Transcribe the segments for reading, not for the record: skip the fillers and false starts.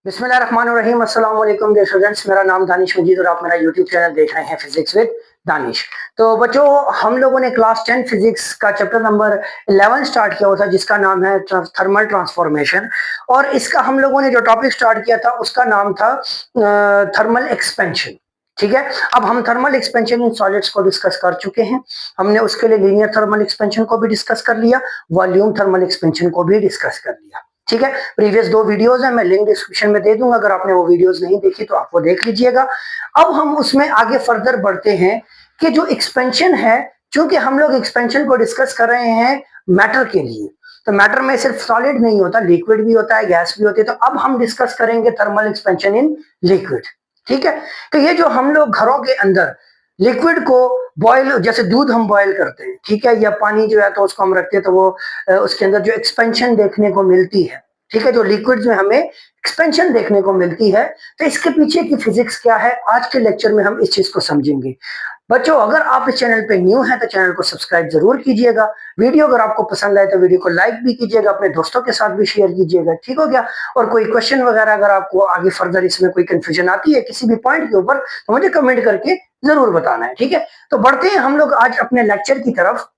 बिस्मिल्लाहिर्रहमानिर्रहीम। अस्सलाम वालेकुम डियर स्टूडेंट्स, मेरा नाम दानिश मजीद और आप मेरा यूट्यूब चैनल देख रहे हैं फिजिक्स विद दानिश। तो बच्चों, हम लोगों ने क्लास 10 फिजिक्स का चैप्टर नंबर 11 स्टार्ट किया हुआ था जिसका नाम है थर्मल ट्रांसफॉर्मेशन। और इसका हम लोगों ने जो टॉपिक स्टार्ट किया था उसका नाम था थर्मल एक्सपेंशन। ठीक है, अब हम थर्मल एक्सपेंशन इन सॉलिड्स को डिस्कस कर चुके हैं। हमने उसके लिए लीनियर थर्मल एक्सपेंशन को भी डिस्कस कर लिया, वॉल्यूम थर्मल एक्सपेंशन को भी डिस्कस कर लिया। ठीक है, प्रीवियस 2 वीडियोस हैं, मैं लिंक डिस्क्रिप्शन में दे दूंगा, अगर आपने वो वीडियोस नहीं देखी तो आप वो देख लीजिएगा। अब हम उसमें आगे फर्दर बढ़ते हैं कि जो एक्सपेंशन है, चूंकि हम लोग एक्सपेंशन को डिस्कस कर रहे हैं मैटर के लिए, तो मैटर में सिर्फ सॉलिड नहीं होता, लिक्विड भी होता है, गैस भी होती है। तो अब हम डिस्कस करेंगे थर्मल एक्सपेंशन इन लिक्विड। ठीक है, तो ये जो हम लोग घरों के अंदर लिक्विड को बॉयल, जैसे दूध हम बॉयल करते हैं, ठीक है, या पानी जो है तो उसको हम रखते हैं, तो वो उसके अंदर जो एक्सपेंशन देखने को मिलती है, ठीक है, जो लिक्विड में हमें एक्सपेंशन देखने को मिलती है, तो इसके पीछे की फिजिक्स क्या है, आज के लेक्चर में हम इस चीज को समझेंगे। बच्चों, अगर आप इस चैनल पे न्यू हैं तो चैनल को सब्सक्राइब जरूर कीजिएगा। वीडियो अगर आपको पसंद आए तो वीडियो को लाइक भी कीजिएगा, अपने दोस्तों के साथ भी शेयर कीजिएगा। ठीक हो गया? और कोई क्वेश्चन वगैरह अगर आपको आगे फर्दर इसमें कोई कंफ्यूजन आती है किसी भी पॉइंट के ऊपर, तो मुझे कमेंट करके जरूर बताना है। ठीक है, तो बढ़ते हैं हम लोग आज अपने लेक्चर की तरफ।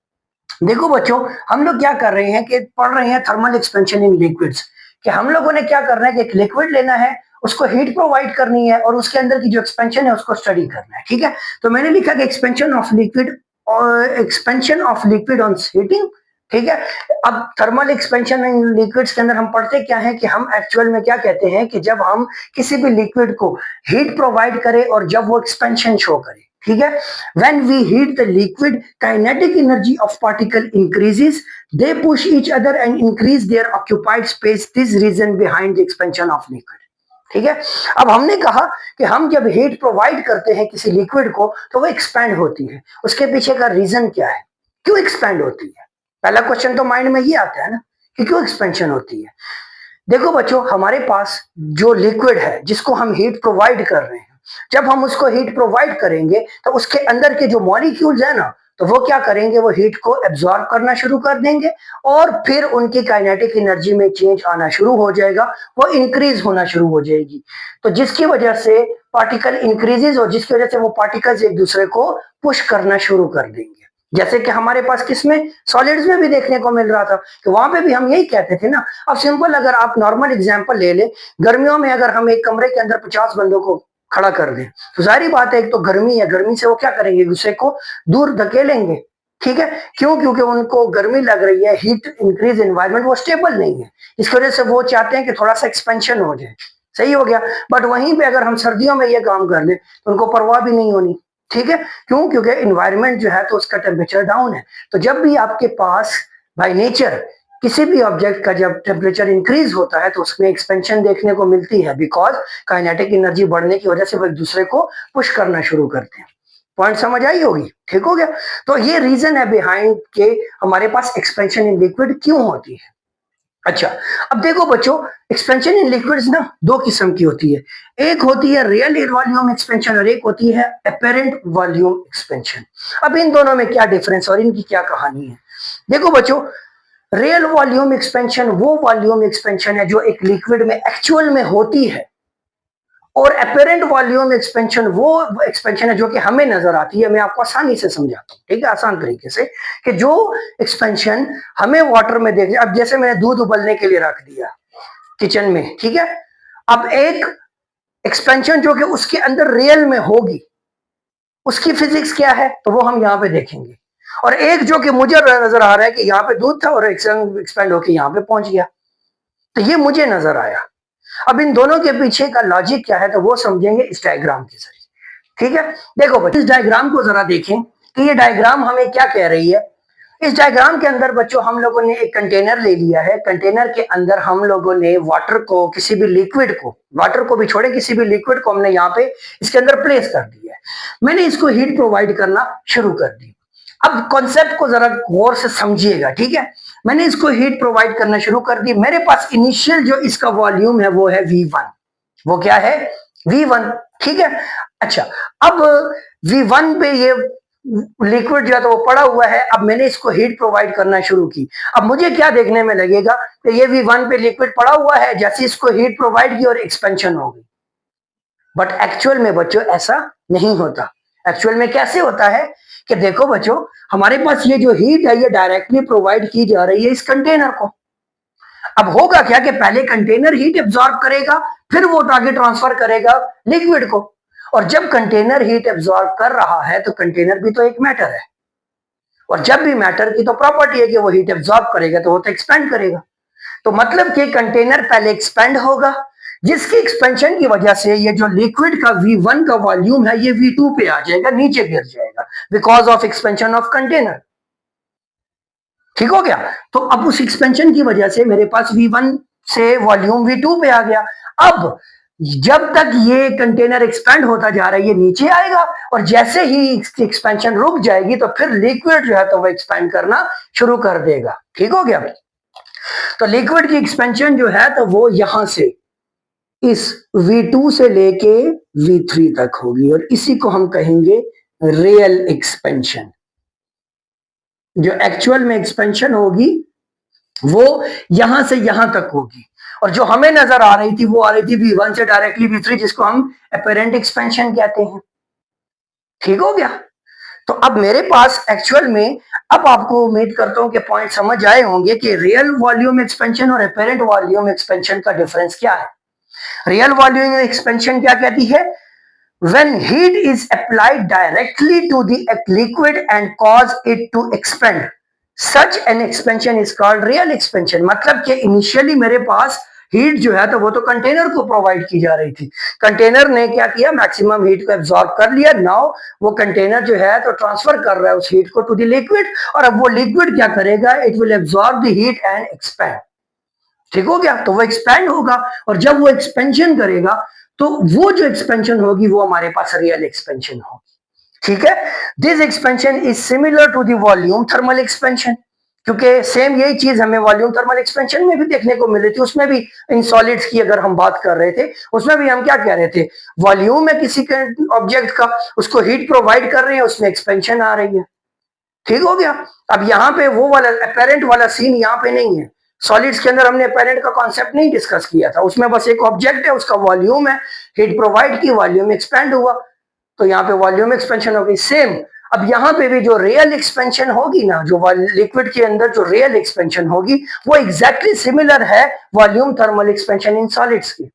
देखो बच्चों, हम लोग क्या कर रहे हैं कि पढ़ रहे हैं थर्मल एक्सपेंशन इन लिक्विड्स। कि हम लोगों ने क्या करना है कि एक लिक्विड लेना है, उसको हीट प्रोवाइड करनी है और उसके अंदर की जो एक्सपेंशन है उसको स्टडी करना है। ठीक है, तो मैंने लिखा कि एक्सपेंशन ऑफ लिक्विड और expansion of liquid on heating. ठीक है, अब थर्मल एक्सपेंशन इन लिक्विड्स के अंदर हम पढ़ते क्या है कि हम एक्चुअल में क्या कहते हैं कि जब हम किसी भी लिक्विड को हीट प्रोवाइड करें और जब वो एक्सपेंशन शो करे। ठीक है, when we heat the liquid, kinetic energy of particle increases, they push each other and increase their occupied space, this reason behind the expansion of liquid। ठीक है, अब हमने कहा कि हम जब हीट प्रोवाइड करते हैं किसी लिक्विड को तो वो एक्सपैंड होती है। उसके पीछे का रीजन क्या है, क्यों एक्सपैंड होती है? पहला क्वेश्चन तो माइंड में ये आता है ना कि क्यों एक्सपेंशन होती है। देखो बच्चों, हमारे पास जो लिक्विड है जिसको हम हीट प्रोवाइड कर रहे हैं, जब हम उसको हीट प्रोवाइड करेंगे तो उसके अंदर के जो मॉलिक्यूल्स है ना, तो वो क्या करेंगे, वो हीट को एब्जॉर्ब करना शुरू कर देंगे और फिर उनकी काइनेटिक एनर्जी में चेंज आना शुरू हो जाएगा, वो इंक्रीज होना शुरू हो जाएगी। तो जिसकी वजह से पार्टिकल इंक्रीजेज और जिसकी वजह से वो पार्टिकल्स एक दूसरे को पुश करना शुरू कर देंगे। जैसे कि हमारे पास किसमें, सॉलिड्स में भी देखने को मिल रहा था कि वहां पे भी हम यही कहते थे ना। अब सिंपल अगर आप नॉर्मल एग्जांपल ले ले, गर्मियों में अगर हम एक कमरे के अंदर 50 बंदों को खड़ा कर दें तो सारी बात है, एक तो गर्मी है, गर्मी से वो क्या करेंगे, एक दूसरे को दूर धकेलेंगे। ठीक है, क्यों? क्योंकि उनको गर्मी लग रही है, हीट इंक्रीज, एनवायरमेंट वो स्टेबल नहीं है, इसकी वजह से वो चाहते हैं कि थोड़ा सा एक्सपेंशन हो जाए। सही हो गया। बट वहीं पे अगर हम सर्दियों में ये काम कर ले तो उनको परवाह भी नहीं होनी। ठीक है, क्यों? क्योंकि इन्वायरमेंट जो है तो उसका टेम्परेचर डाउन है। तो जब भी आपके पास बाय नेचर किसी भी ऑब्जेक्ट का जब टेम्परेचर इंक्रीज होता है तो उसमें एक्सपेंशन देखने को मिलती है, बिकॉज काइनेटिक एनर्जी बढ़ने की वजह से वो एक दूसरे को पुश करना शुरू करते हैं। पॉइंट समझ आई होगी? ठीक हो गया। तो ये रीजन है बिहाइंड के हमारे पास एक्सपेंशन इन लिक्विड क्यों होती है। अच्छा, अब देखो बच्चों, एक्सपेंशन इन लिक्विड्स ना 2 किस्म की होती है। एक होती है रियल वॉल्यूम एक्सपेंशन और एक होती है अपेरेंट वॉल्यूम एक्सपेंशन। अब इन दोनों में क्या डिफरेंस और इनकी क्या कहानी है? देखो बच्चों, रियल वॉल्यूम एक्सपेंशन वो वॉल्यूम एक्सपेंशन है जो एक लिक्विड में एक्चुअल में होती है, और अपेरेंट वॉल्यूम एक्सपेंशन वो एक्सपेंशन है जो कि हमें नजर आती है। मैं आपको आसानी से समझाता हूँ, ठीक है, आसान तरीके से, कि जो एक्सपेंशन हमें वाटर में देख, अब जैसे मैंने दूध उबलने के लिए रख दिया किचन में, ठीक है, अब एक एक्सपेंशन जो कि उसके अंदर रियल में होगी, उसकी फिजिक्स क्या है तो वो हम यहाँ पे देखेंगे। और एक जो कि मुझे नजर आ रहा है कि यहाँ पे दूध था और एक्सपेंड होकर यहाँ पे पहुंच गया, तो ये मुझे नजर आया। अब इन दोनों के पीछे का लॉजिक क्या है तो वो समझेंगे इस डायग्राम के जरिए। ठीक है, देखो बच्चों, इस डायग्राम को जरा देखें कि ये डायग्राम हमें क्या कह रही है। इस डायग्राम के अंदर बच्चों हम लोगों ने एक कंटेनर ले लिया है। कंटेनर के अंदर हम लोगों ने वाटर को, किसी भी लिक्विड को, वाटर को भी छोड़े, किसी भी लिक्विड को हमने यहाँ पे इसके अंदर प्लेस कर दिया है। मैंने इसको हीट प्रोवाइड करना शुरू कर दी। अब कॉन्सेप्ट को जरा गौर से समझिएगा, ठीक है। मैंने इसको हीट प्रोवाइड करना शुरू कर दी। मेरे पास इनिशियल जो इसका वॉल्यूम है वो है V1। वो क्या है? V1। ठीक है, अच्छा, अब V1 पे ये लिक्विड जो है तो वो पड़ा हुआ है, अब मैंने इसको हीट प्रोवाइड करना शुरू की। अब मुझे क्या देखने में लगेगा कि ये V1 पे लिक्विड पड़ा हुआ है, जैसे इसको हीट प्रोवाइड की और एक्सपेंशन हो गई। बट एक्चुअल में बच्चों ऐसा नहीं होता। एक्चुअल में कैसे होता है कि देखो बच्चों, हमारे पास ये जो हीट है ये डायरेक्टली प्रोवाइड की जा रही है इस कंटेनर को। अब होगा क्या कि पहले कंटेनर हीट एब्जॉर्ब करेगा, फिर वो आगे ट्रांसफर करेगा लिक्विड को। और जब कंटेनर हीट एब्जॉर्ब कर रहा है तो कंटेनर भी तो एक मैटर है, और जब भी मैटर की तो प्रॉपर्टी है कि वो हीट एब्जॉर्ब करेगा तो वो तो एक्सपेंड करेगा। तो मतलब कि कंटेनर पहले एक्सपेंड होगा, जिसकी एक्सपेंशन की वजह से ये जो लिक्विड का V1 का वॉल्यूम है ये V2 पे आ जाएगा, नीचे गिर जाएगा, because of expansion of container. ठीक हो गया। तो अब उस एक्सपेंशन की वजह से मेरे पास V1 से वॉल्यूम V2 पे आ गया। अब जब तक ये कंटेनर एक्सपेंड होता जा रहा है ये नीचे आएगा, और जैसे ही इसकी एक्सपेंशन रुक जाएगी तो फिर लिक्विड जो है तो वो एक्सपेंड करना शुरू कर देगा। ठीक हो गया। तो लिक्विड की एक्सपेंशन जो है तो वो यहां से इस V2 से लेके V3 तक होगी, और इसी को हम कहेंगे रियल एक्सपेंशन। जो एक्चुअल में एक्सपेंशन होगी वो यहां से यहां तक होगी, और जो हमें नजर आ रही थी वो आ रही थी V1 से डायरेक्टली V3, जिसको हम अपेरेंट एक्सपेंशन कहते हैं। ठीक हो गया। तो अब मेरे पास एक्चुअल में, अब आपको उम्मीद करता हूं कि पॉइंट समझ आए होंगे कि रियल वॉल्यूम एक्सपेंशन और अपेरेंट वॉल्यूम एक्सपेंशन का डिफरेंस क्या है। रियल वॉल्यूम एक्सपेंशन क्या कहती है? When heat is applied directly to the liquid and cause it to expand, such an expansion is called real expansion। मतलब कि इनिशियली मेरे पास हीट जो है तो वो तो कंटेनर को प्रोवाइड की जा रही थी, कंटेनर ने क्या किया, मैक्सिमम हीट को एब्जॉर्ब कर लिया। नाउ वो कंटेनर जो है तो ट्रांसफर कर रहा है उस हीट को टू द लिक्विड, और अब वो लिक्विड क्या करेगा, it will absorb the heat and expand. ठीक हो गया। तो वो एक्सपैंड होगा, और जब वो एक्सपेंशन करेगा तो वो जो एक्सपेंशन होगी वो हमारे पास रियल एक्सपेंशन होगी। ठीक है। This expansion is similar to the volume thermal expansion, क्योंकि सेम यही चीज हमें वॉल्यूम थर्मल एक्सपेंशन में भी देखने को मिली थी। उसमें भी इन सॉलिड्स की अगर हम बात कर रहे थे, उसमें भी हम क्या कह रहे थे, वॉल्यूम है किसी के ऑब्जेक्ट का, उसको हीट प्रोवाइड कर रहे हैं, उसमें एक्सपेंशन आ रही है। ठीक हो गया। अब यहाँ पे वो वाला अपेरेंट वाला सीन यहाँ पे नहीं है। सॉलिड्स के अंदर हमने अपेरेंट का कॉन्सेप्ट नहीं डिस्कस किया था, उसमें बस एक ऑब्जेक्ट है, उसका वॉल्यूम है, हीट प्रोवाइड की, वॉल्यूम एक्सपेंड हुआ, तो यहाँ पे वॉल्यूम एक्सपेंशन हो गई। सेम अब यहाँ पे भी जो रियल एक्सपेंशन होगी ना, जो लिक्विड के अंदर जो रियल एक्सपेंशन होगी वो एग्जैक्टली सिमिलर है volume thermal expansion in solids की,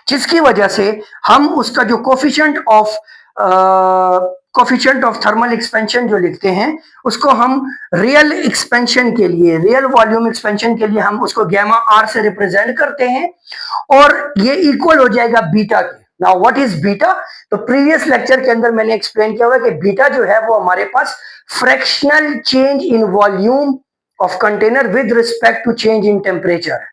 जिसकी वजह से हम उसका जो कोफिशिएंट ऑफ थर्मल एक्सपेंशन जो लिखते हैं उसको हम रियल एक्सपेंशन के लिए, रियल वॉल्यूम एक्सपेंशन के लिए हम उसको गैमा आर से रिप्रेजेंट करते हैं, और ये इक्वल हो जाएगा बीटा के। Now what is beta? तो प्रीवियस लेक्चर के अंदर मैंने एक्सप्लेन किया हुआ कि बीटा जो है वो हमारे पास fractional change in volume of container with respect to change in temperature है।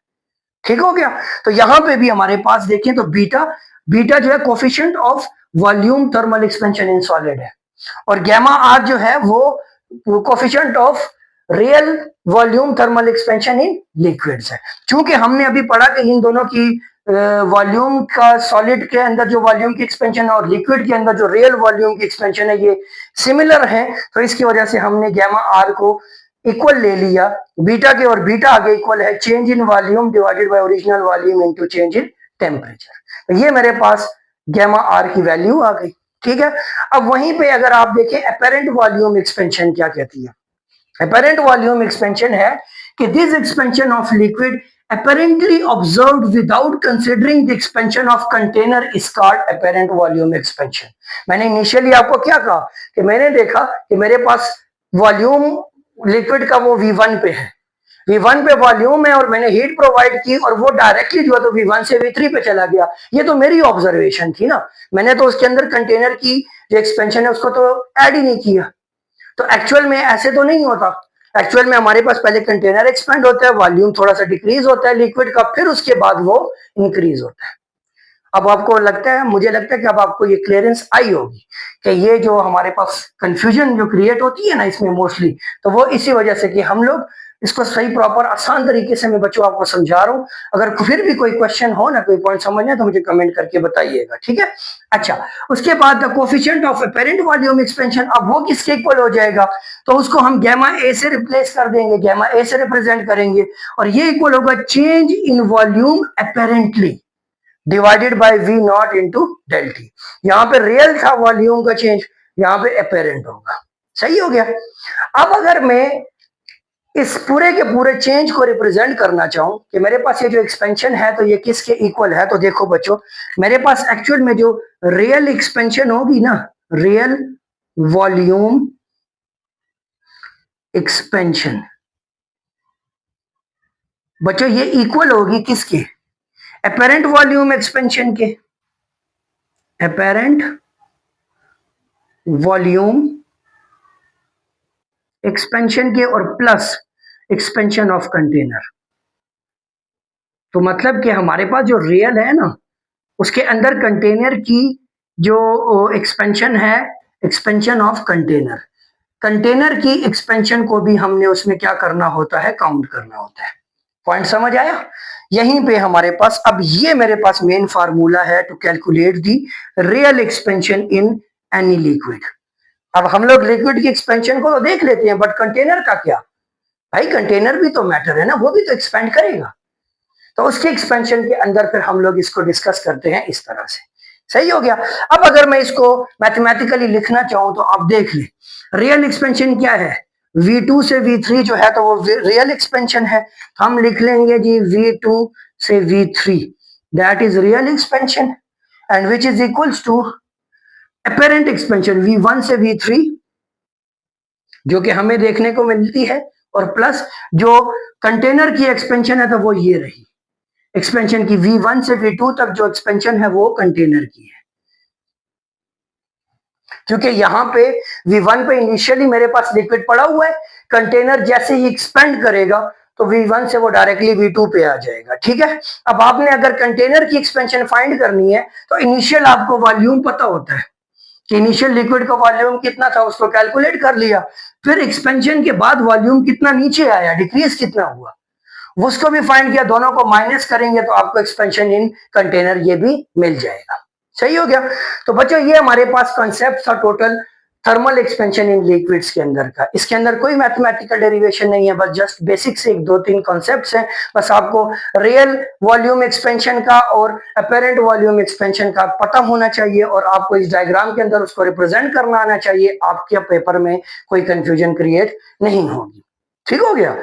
ठीक हो गया। तो यहां पे भी हमारे पास देखें तो बीटा, बीटा जो है coefficient of volume thermal expansion in solid है, और गैमा आर जो है वो coefficient of real volume thermal expansion in liquids है। चूंकि हमने अभी पढ़ा कि इन दोनों की वॉल्यूम का, सॉलिड के अंदर जो वॉल्यूम की एक्सपेंशन है और लिक्विड के अंदर जो रियल वॉल्यूम की एक्सपेंशन है ये सिमिलर है, तो इसकी वजह से हमने गैमा आर को इक्वल ले लिया बीटा के, और बीटा आगे इक्वल है change in volume divided by original volume into change in temperature. तो ये मेरे पास गैमा आर की वैल्यू आ गई। ठीक है। अब वहीं पे अगर आप देखें अपेरेंट वॉल्यूम एक्सपेंशन क्या कहती है। अपेरेंट वॉल्यूम एक्सपेंशन है कि this expansion of liquid apparently observed without considering the expansion of container is called apparent volume expansion। मैंने इनिशियली आपको क्या कहा कि मैंने देखा कि मेरे पास वॉल्यूम लिक्विड का वो V1 पे है, V1 पे वॉल्यूम है, और मैंने हीट प्रोवाइड की और वो डायरेक्टली जो है तो V1 से V3 पे चला गया। ये तो मेरी ऑब्जर्वेशन थी ना, मैंने तो उसके अंदर कंटेनर की जो एक्सपेंशन है उसको तो ऐड ही नहीं किया। तो एक्चुअल में ऐसे तो नहीं होता। एक्चुअल में हमारे पास पहले कंटेनर एक्सपेंड होता है, वॉल्यूम थोड़ा सा डिक्रीज होता है लिक्विड का, फिर उसके बाद वो इंक्रीज होता है। अब आपको लगता है, मुझे लगता है कि अब आपको ये क्लियरेंस आई होगी कि ये जो हमारे पास कंफ्यूजन जो क्रिएट होती है ना इसमें मोस्टली, तो वो इसी वजह से कि हम लोग इसको सही प्रॉपर आसान तरीके से मैं बच्चों आपको समझा रहा हूँ। अगर फिर भी कोई क्वेश्चन हो ना, कोई पॉइंट समझना है तो मुझे कमेंट करके बताइएगा, ठीक है। अच्छा, उसके बाद the coefficient of apparent volume expansion, अब वो किसके इक्वल हो जाएगा, तो उसको हम गामा ए से रिप्लेस कर देंगे, गामा ए से रिप्रेजेंट करेंगे, और ये इक्वल होगा change in volume apparently divided by V naught into del T. यहाँ पे रियल था वॉल्यूम का चेंज, यहाँ पे अपेरेंट होगा। सही हो गया। अब अगर मैं इस पूरे के पूरे चेंज को रिप्रेजेंट करना चाहूं कि मेरे पास ये जो एक्सपेंशन है तो ये किसके इक्वल है, तो देखो बच्चों, मेरे पास एक्चुअल में जो रियल एक्सपेंशन होगी ना, रियल वॉल्यूम एक्सपेंशन बच्चों, ये इक्वल होगी किसके, अपेरेंट वॉल्यूम एक्सपेंशन के, अपेरेंट वॉल्यूम एक्सपेंशन के, और प्लस एक्सपेंशन ऑफ कंटेनर। तो मतलब कि हमारे पास जो रियल है ना, उसके अंदर कंटेनर की जो एक्सपेंशन है, एक्सपेंशन ऑफ कंटेनर, कंटेनर की एक्सपेंशन को भी हमने उसमें क्या करना होता है, काउंट करना होता है। पॉइंट समझ आया। यहीं पे हमारे पास अब ये मेरे पास मेन फार्मूला है to calculate the real expansion in any liquid. अब हम लोग लिक्विड की एक्सपेंशन को तो देख लेते हैं, बट कंटेनर का क्या भाई, कंटेनर भी तो मैटर है ना, वो भी तो एक्सपेंड करेगा। तो उसके एक्सपेंशन के अंदर फिर हम लोग इसको डिस्कस करते हैं इस तरह से। सही हो गया। अब अगर मैं इसको मैथमेटिकली लिखना चाहूं तो आप देख ले, रियल एक्सपेंशन क्या है, V2 से V3 जो है तो वो रियल एक्सपेंशन है, हम लिख लेंगे जी V2 से V3, that is real expansion, and which is equals to apparent expansion V1 से V3 जो कि हमें देखने को मिलती है, और प्लस जो कंटेनर की एक्सपेंशन है तो वो ये रही एक्सपेंशन की, V1 से V2 तक जो एक्सपेंशन है वो कंटेनर की है। क्योंकि यहाँ पे V1 पे इनिशियली मेरे पास लिक्विड पड़ा हुआ है, कंटेनर जैसे ही एक्सपेंड करेगा तो V1 से वो डायरेक्टली V2 पे आ जाएगा, ठीक है। अब आपने अगर कंटेनर की एक्सपेंशन फाइंड करनी है तो इनिशियल आपको वॉल्यूम पता होता है कि इनिशियल लिक्विड का वॉल्यूम कितना था, उसको कैलकुलेट कर लिया, फिर एक्सपेंशन के बाद वॉल्यूम कितना नीचे आया, डिक्रीज कितना हुआ, उसको भी फाइंड किया, दोनों को माइनस करेंगे तो आपको एक्सपेंशन इन कंटेनर ये भी मिल जाएगा। सही हो गया। तो बच्चों ये हमारे पास कॉन्सेप्ट था total thermal expansion in liquids के अंदर का। इसके अंदर कोई मैथमेटिकल डेरिवेशन नहीं है, बस जस्ट बेसिक से एक दो तीन कॉन्सेप्ट्स हैं। बस आपको रियल वॉल्यूम एक्सपेंशन का और अपेरेंट वॉल्यूम एक्सपेंशन का पता होना चाहिए, और आपको इस डायग्राम के अंदर उसको रिप्रेजेंट करना आना चाहिए, आपके पेपर में कोई कंफ्यूजन क्रिएट नहीं होगी। ठीक हो गया।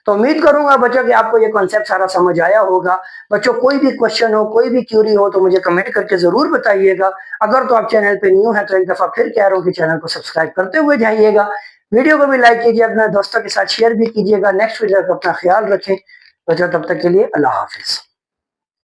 तो उम्मीद करूंगा बच्चों कि आपको ये कॉन्सेप्ट सारा समझ आया होगा। बच्चों कोई भी क्वेश्चन हो, कोई भी क्यूरी हो तो मुझे कमेंट करके जरूर बताइएगा। अगर तो आप चैनल पे न्यू है तो एक दफा फिर कह रहा हूँ कि चैनल को सब्सक्राइब करते हुए जाइएगा, वीडियो को भी लाइक कीजिए, अपने दोस्तों के साथ शेयर भी कीजिएगा। नेक्स्ट वीडियो का अपना ख्याल रखें बच्चों, तब तक के लिए अल्लाह हाफिज।